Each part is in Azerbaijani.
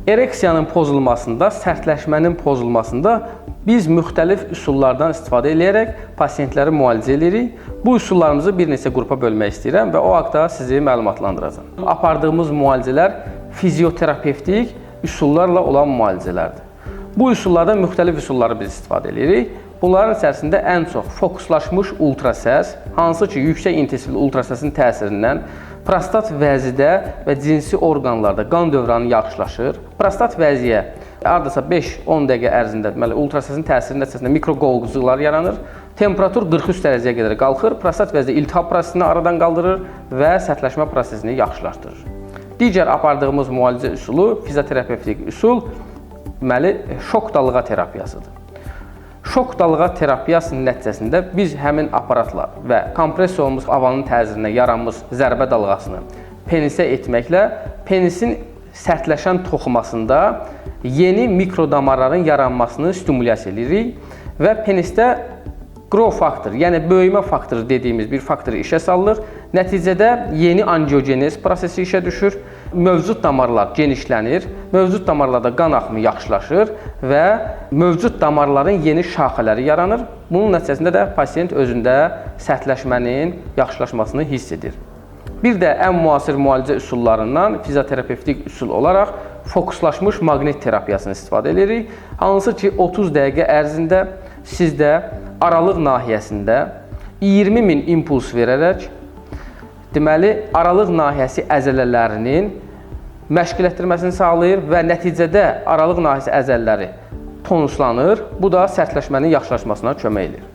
Ereksiyanın pozulmasında, sərtləşmənin pozulmasında biz müxtəlif üsullardan istifadə edərək pasientləri müalicə edirik. Bu üsullarımızı bir neçə qrupa bölmək istəyirəm və o haqda sizi məlumatlandıracağam. Apardığımız müalicələr fizioterapevtik üsullarla olan müalicələrdir. Bu üsullardan müxtəlif üsulları biz istifadə edirik. Bunların içərisində ən çox fokuslaşmış ultrasəs, hansı ki, yüksək intensivli ultrasəsin təsirindən prostat vəzidə və cinsi orqanlarda qan dövranı yaxşılaşır. Prostat vəziyə hardasa 5-10 dəqiqə ərzində deməli ultrasəsin təsiri nəticəsində mikrogolğuzuqlar yaranır. Temperatur 43 dərəcəyə qədər qalxır. Prostat vəzidə iltihab prosesini aradan qaldırır və sərtləşmə prosesini yaxşılaşdırır. Digər apardığımız müalicə üsulu fizioterapevtik üsul deməli şok dalğa terapiyasıdır. Şok dalğa terapiyasının nəticəsində biz həmin aparatla və kompress olunmuş havanın təsirinə yaranmış zərbə dalğasını penisə etməklə penisin sərtləşən toxumasında yeni mikrodamarların yaranmasını stimulyasiya edirik və penisdə growth faktor, yəni böyümə faktoru dediyimiz bir faktor işə salınır. Nəticədə yeni angiogenez prosesi işə düşür. Mövcud damarlar genişlənir, mövcud damarlarda qan axımı yaxşılaşır və mövcud damarların yeni şaxələri yaranır. Bunun nəticəsində də pasiyent özündə sərtləşmənin yaxşılaşmasını hiss edir. Bir də ən müasir müalicə üsullarından fizioterapevtik üsul olaraq fokuslaşmış maqnit terapiyasını istifadə edirik. Hansı ki 30 dəqiqə ərzində sizdə aralıq nahiyəsində 20.000 impuls verərək deməli, aralıq nahiyəsi əzələlərinin məşğul sağlayır və nəticədə aralıq nahiyəsi əzələləri tonuslanır. Bu da sərtləşmənin yaxşılaşmasına kömək edir.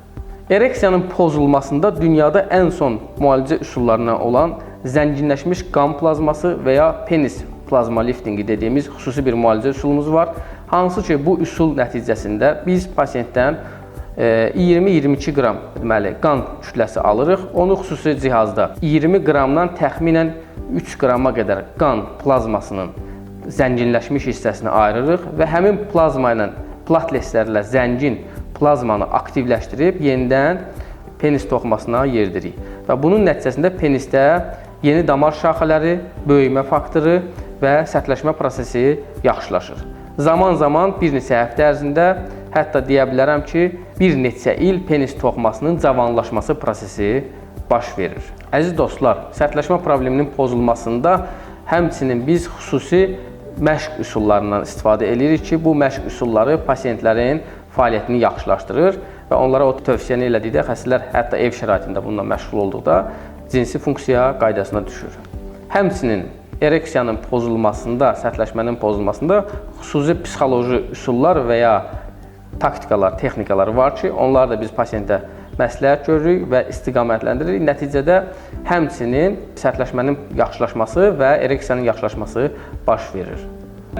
Ereksiyanın pozulmasında dünyada ən son müalicə üsullarından olan zənginləşmiş qan plazması və ya penis plazma liftingi dediyimiz xüsusi bir müalicə üsulumuz var. Hansı ki, bu üsul nəticəsində biz pasiyentdən 20-22 qram deməli, qan kütləsi alırıq. Onu xüsusi cihazda 20 qramdan təxminən 3 qrama qədər qan plazmasının zənginləşmiş hissəsini ayırırıq və həmin plazma ilə platletlərlə zəngin plazmanı aktivləşdirib yenidən penis toxumasına yeridirik. Və bunun nəticəsində penisdə yeni damar şaxələri, böyümə faktoru və sərtləşmə prosesi yaxşılaşır. Zaman-zaman bir neçə həftə ərzində, hətta deyə bilərəm ki, bir neçə il penis toxumasının cavanlaşması prosesi baş verir. Əziz dostlar, sərtləşmə probleminin pozulmasında həmçinin biz xüsusi məşq üsullarından istifadə edirik ki, bu məşq üsulları pasiyentlərin fəaliyyətini yaxşılaşdırır və onlara o tövsiyəni elədikdə xəstələr hətta ev şəraitində bununla məşğul olduqda cinsi funksiya qaydasına düşür. Həmçinin ereksiyanın pozulmasında, sərtləşmənin pozulmasında xüsusi psixoloji üsullar və ya taktikalar, texnikalar var ki, onları da biz pasiyentə məsləhət görürük və istiqamətləndirik. Nəticədə həmçinin sərtləşmənin yaxşılaşması və ereksiyanın yaxşılaşması baş verir.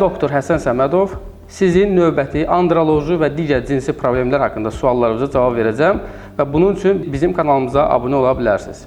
Doktor Həsən Səmədov sizin növbəti androloji və digər cinsi problemlər haqqında suallarınıza cavab verəcəm və bunun üçün bizim kanalımıza abunə ola bilərsiniz.